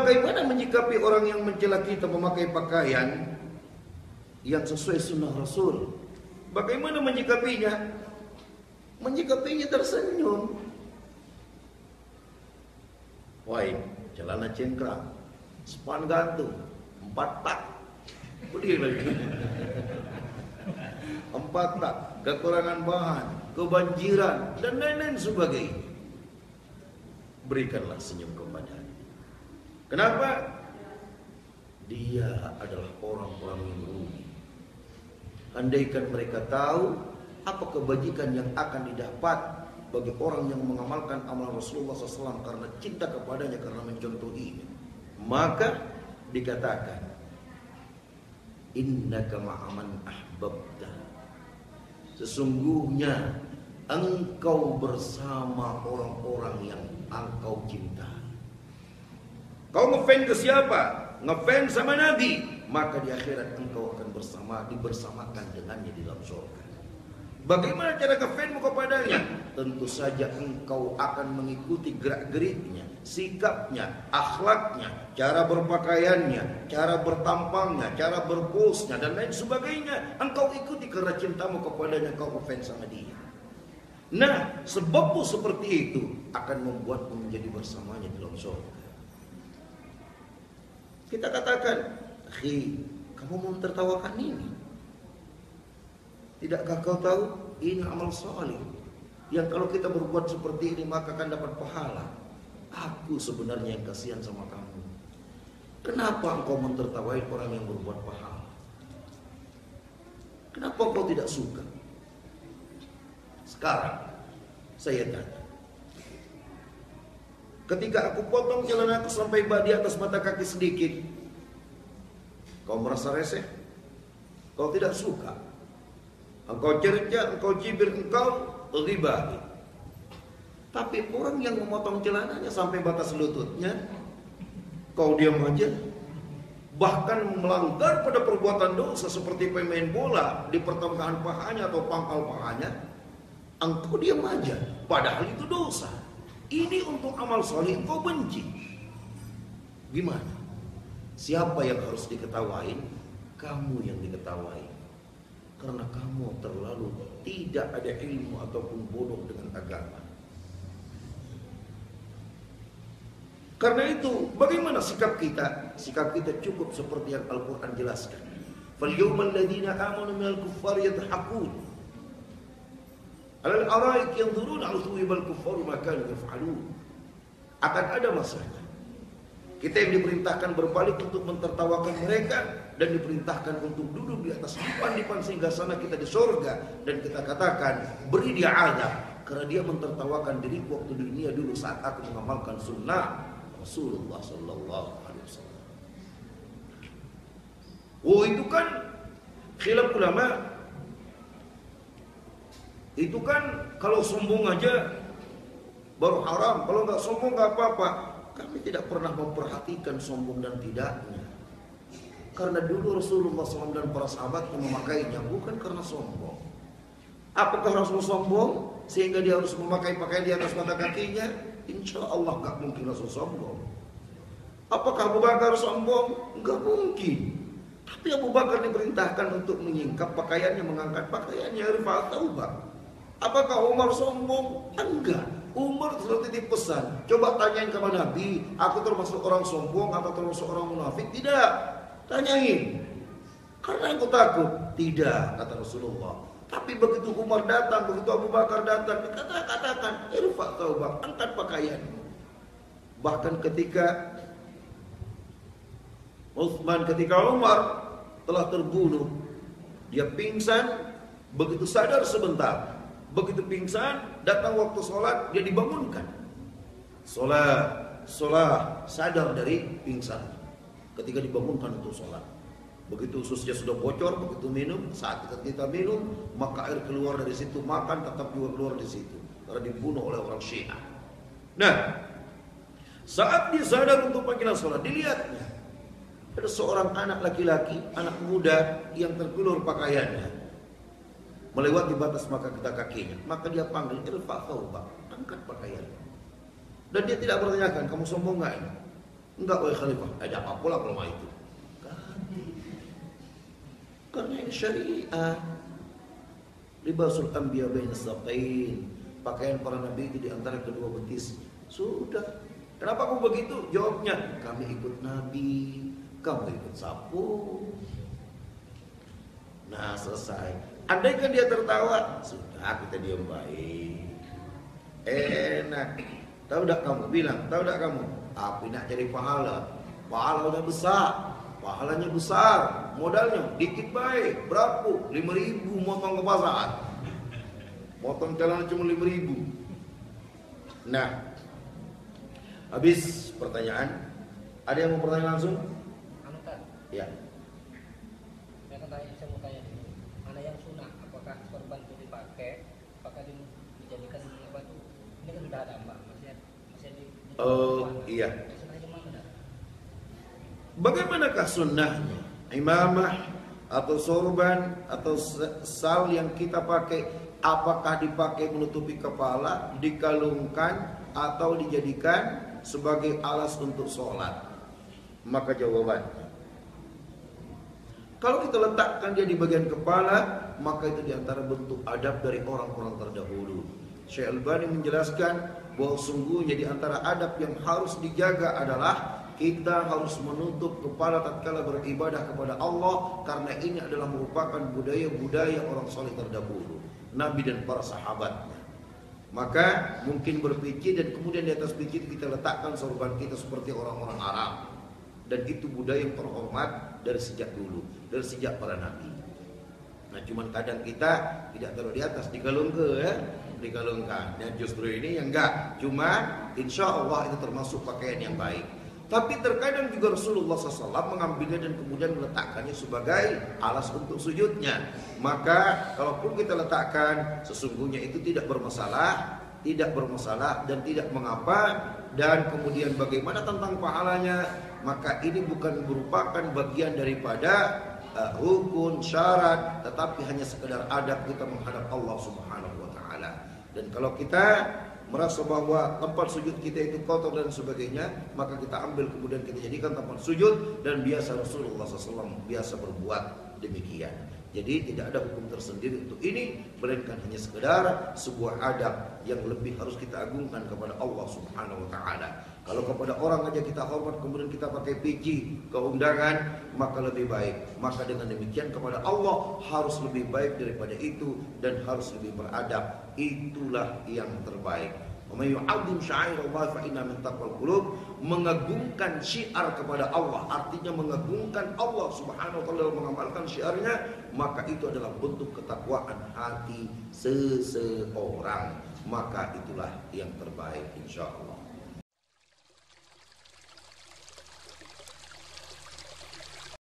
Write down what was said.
bagaimana menyikapi orang yang mencela kita memakai pakaian yang sesuai sunnah Rasul? Bagaimana menyikapinya? Menyikapinya tersenyum. Woi, celana cengkrang, span gantung, 4 tak. Beli lagi. 4 tak, kekurangan bahan, kebanjiran, dan lain-lain sebagainya. Berikanlah senyum kepadanya. Kenapa? Dia adalah orang-orang yang rugi. Andaikan mereka tahu apa kebajikan yang akan didapat bagi orang yang mengamalkan amalan Rasulullah SAW karena cinta kepadanya, karena mencontohinya, maka dikatakan innaka ma'aman ahbabta, sesungguhnya engkau bersama orang-orang yang engkau cintai. Kau ngefans ke siapa? Ngefans sama Nabi, maka di akhirat engkau akan dibersamakan dengannya di dalam surga. Bagaimana cara ngefansmu kepadanya? Tentu saja engkau akan mengikuti gerak-geriknya, sikapnya, akhlaknya, cara berpakaiannya, cara bertampangnya, cara berposnya, dan lain sebagainya. Engkau ikuti karena cintamu kepadanya, engkau ngefans sama dia. Nah, sebabmu seperti itu akan membuatmu menjadi bersamanya di dalam surga. Kita katakan, akhi, kamu mau tertawakan ini? Tidakkah kau tahu ini amal saleh yang kalau kita berbuat seperti ini maka akan dapat pahala? Aku sebenarnya yang kasihan sama kamu. Kenapa engkau mentertawai orang yang berbuat pahala? Kenapa engkau tidak suka? Sekarang saya tanya, ketika aku potong celanaku sampai di atas mata kaki sedikit, kau merasa reseh? Kau tidak suka? Engkau cerca, engkau cibir, engkau riba. Tapi orang yang memotong celananya sampai batas lututnya, kau diam aja. Bahkan melanggar pada perbuatan dosa seperti pemain bola di pertengahan pahanya atau pangkal pahanya, engkau diam aja. Padahal itu dosa. Ini untuk amal soleh engkau benci. Gimana? Siapa yang harus diketawain? Kamu yang diketawain. Karena kamu terlalu tidak ada ilmu ataupun bodoh dengan agama. Karena itu, bagaimana sikap kita? Sikap kita cukup seperti yang Al-Quran jelaskan. فَالْيَوْمَ الَّذِينَ آمَنُوا مِنَ الْكُفَّارِ يَضْحَكُونَ عَلَى الْأَرَائِكِ يَنْظُرُونَ ثُوِبَ الْكُفَّارِ مَا كَانُوا يَفْعَلُونَ. Akan ada masanya kita yang diperintahkan berbalik untuk mentertawakan mereka, dan diperintahkan untuk duduk di atas dipan-dipan singgasana kita di surga, dan kita katakan beri dia azab karena dia mentertawakan diriku waktu di dunia dulu saat aku mengamalkan sunnah Rasulullah sallallahu alaihi wasallam. Oh, itu kan khilaf ulama. Itu kan kalau sombong aja baru haram, kalau nggak sombong nggak apa-apa. Kami tidak pernah memperhatikan sombong dan tidaknya. Karena dulu Rasulullah SAW dan para sahabat memakainya bukan karena sombong. Apakah Rasul sombong sehingga dia harus memakai pakaian di atas mata kakinya? Insya Allah gak mungkin Rasul sombong. Apakah Abu Bakar sombong? Gak mungkin. Tapi Abu Bakar diperintahkan untuk menyingkap pakaiannya, mengangkat pakaiannya, rifa'at taubah. Apakah Umar sombong? Enggak. Umar sudah titip pesan, coba tanyain kepada Nabi, aku termasuk orang sombong atau termasuk orang munafik? Tidak. Tanyain. Karena aku takut. Tidak, kata Rasulullah. Tapi begitu Umar datang, begitu Abu Bakar datang, katakan, irfa' taubah, angkat pakaian. Bahkan ketika Umar telah terbunuh, dia pingsan, begitu sadar sebentar. Begitu pingsan, datang waktu sholat, dia dibangunkan. Sholat, sadar dari pingsan. Ketika dibangunkan untuk sholat. Begitu ususnya sudah bocor, begitu minum, saat kita minum, maka air keluar dari situ, makan tetap juga keluar dari situ. Karena dibunuh oleh orang Syiah. Nah, saat dia sadar untuk panggilan sholat, dilihatnya ada seorang anak laki-laki, anak muda yang terkulur pakaiannya, melewati batas mata kakinya, maka dia panggil, irfa' taubah, angkat pakaian. Dan dia tidak bertanyakan, kamu sombong nggak ini? Enggak wahai khalifah, ada apa pula kalau mau itu? Ganti. Karena ini syariah. Libasul anbiya baina saqain. Pakaian para nabi itu di antara kedua betis. Sudah. Kenapa kamu begitu? Jawabnya, kami ikut nabi, kamu ikut sapu. Nah, selesai. Andaikan dia tertawa, sudah kita diam baik. Enak. Tahu tak kamu bilang, tahu tak kamu? Api nak cari pahala. Pahalanya besar. Pahalanya besar. Modalnya dikit baik. Berapa? 5.000 motong ke pasar. Motong celana cuma 5.000. Nah, habis pertanyaan. Ada yang mau bertanya langsung? Anu kan? Ya. Saya mau tanya dulu. Mana yang sunnah? Apakah sorban itu dipakai? Apakah dijadikan apa tuh? Ini kan sudah ada mbak. Masih di Iya. Sunnahnya mana dah? Bagaimanakah sunnahnya? Imamah atau sorban atau sal yang kita pakai, apakah dipakai menutupi kepala, dikalungkan, atau dijadikan sebagai alas untuk sholat? Maka jawabannya, kalau kita letakkan dia di bagian kepala, maka itu diantara bentuk adab dari orang-orang terdahulu. Syekh Albani menjelaskan bahwa sungguhnya diantara adab yang harus dijaga adalah kita harus menutup kepala tatkala beribadah kepada Allah, karena ini adalah merupakan budaya-budaya orang saleh terdahulu, Nabi dan para sahabatnya. Maka mungkin berpikir dan kemudian di atas pikir kita letakkan sorban kita seperti orang-orang Arab, dan itu budaya yang terhormat dari sejak dulu, dari sejak para nabi. Nah, cuman kadang kita tidak taruh di atas, dikalungkan. Dan justru ini yang enggak. Cuma insya Allah itu termasuk pakaian yang baik. Tapi terkadang juga Rasulullah SAW mengambilnya dan kemudian meletakkannya sebagai alas untuk sujudnya. Maka kalaupun kita letakkan, sesungguhnya itu tidak bermasalah dan tidak mengapa. Dan kemudian bagaimana tentang pahalanya? Maka ini bukan merupakan bagian daripada rukun, syarat, tetapi hanya sekedar adab kita menghadap Allah Subhanahu wa taala. Dan kalau kita merasa bahwa tempat sujud kita itu kotor dan sebagainya, maka kita ambil kemudian kita jadikan tempat sujud, dan biasa Rasulullah SAW biasa berbuat demikian. Jadi tidak ada hukum tersendiri untuk ini, melainkan hanya sekedar sebuah adab yang lebih harus kita agungkan kepada Allah Subhanahu wa taala. Kalau kepada orang aja kita hormat, kemudian kita pakai peci keundangan, maka lebih baik. Maka dengan demikian kepada Allah harus lebih baik daripada itu, dan harus lebih beradab. Itulah yang terbaik. Wa may yu'azzim sya'airallah fa inna min taqwal qulub. Mengagungkan syiar kepada Allah, artinya mengagungkan Allah Subhanahu wa taala dalam mengamalkan syiarnya, maka itu adalah bentuk ketakwaan hati seseorang. Maka itulah yang terbaik insyaallah.